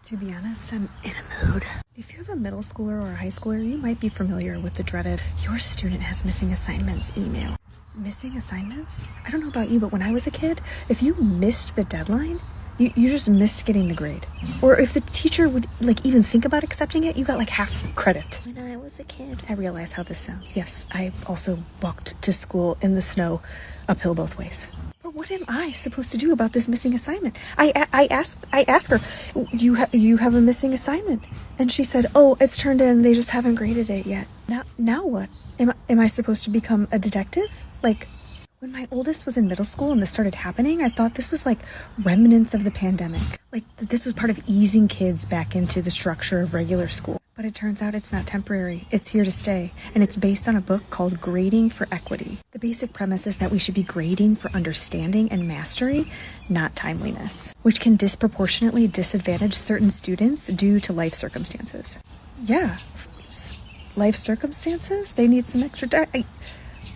To be honest, I'm in a mood. If you have a middle schooler or a high schooler, you might be familiar with the dreaded "your student has missing assignments" email. Missing assignments? I don't know about you, but when I was a kid, if you missed the deadline, you just missed getting the grade. Or if the teacher would even think about accepting it, you got half credit. When I was a kid, I realized how this sounds. Yes, I also walked to school in the snow, uphill both ways. But what am I supposed to do about this missing assignment? I asked her, you have a missing assignment, and she said, "Oh, it's turned in. They just haven't graded it yet." Now what? Am I supposed to become a detective? When my oldest was in middle school and this started happening, I thought this was remnants of the pandemic. This was part of easing kids back into the structure of regular school. But it turns out it's not temporary. It's here to stay. And it's based on a book called Grading for Equity. The basic premise is that we should be grading for understanding and mastery, not timeliness, which can disproportionately disadvantage certain students due to life circumstances. Yeah, life circumstances? They need some extra time.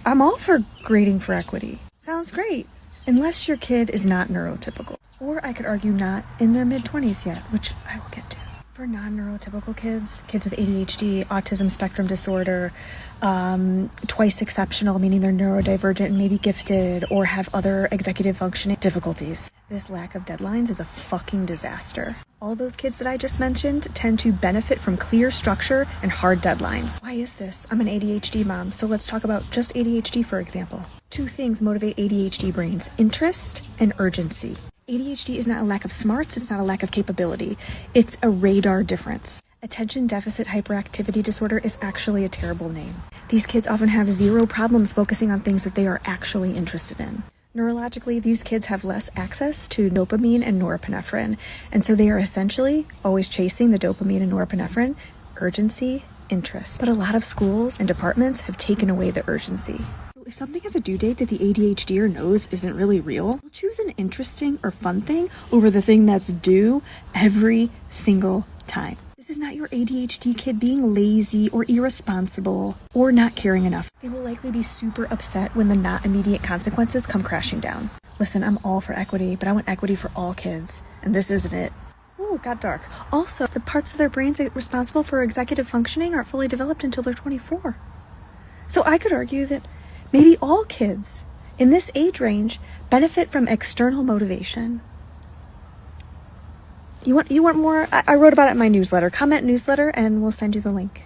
I'm all for grading for equity. Sounds great. Unless your kid is not neurotypical. Or I could argue not in their mid-20s yet, which I will get to. For non-neurotypical kids with ADHD, autism spectrum disorder, twice exceptional, meaning they're neurodivergent and maybe gifted, or have other executive functioning difficulties, this lack of deadlines is a fucking disaster. All those kids that I just mentioned tend to benefit from clear structure and hard deadlines. Why is this? I'm an ADHD mom, so let's talk about just ADHD, for example. Two things motivate ADHD brains: interest and urgency. ADHD is not a lack of smarts, it's not a lack of capability. It's a radar difference. Attention deficit hyperactivity disorder is actually a terrible name. These kids often have zero problems focusing on things that they are actually interested in. Neurologically, these kids have less access to dopamine and norepinephrine, and so they are essentially always chasing the dopamine and norepinephrine, urgency, interest. But a lot of schools and departments have taken away the urgency. If something has a due date that the ADHDer knows isn't really real, they'll choose an interesting or fun thing over the thing that's due every single time. This is not your ADHD kid being lazy or irresponsible or not caring enough. They will likely be super upset when the not immediate consequences come crashing down. Listen, I'm all for equity, but I want equity for all kids, and this isn't it. Ooh, it got dark. Also, the parts of their brains responsible for executive functioning aren't fully developed until they're 24. So I could argue that maybe all kids in this age range benefit from external motivation. You want more? I wrote about it in my newsletter. Comment newsletter and we'll send you the link.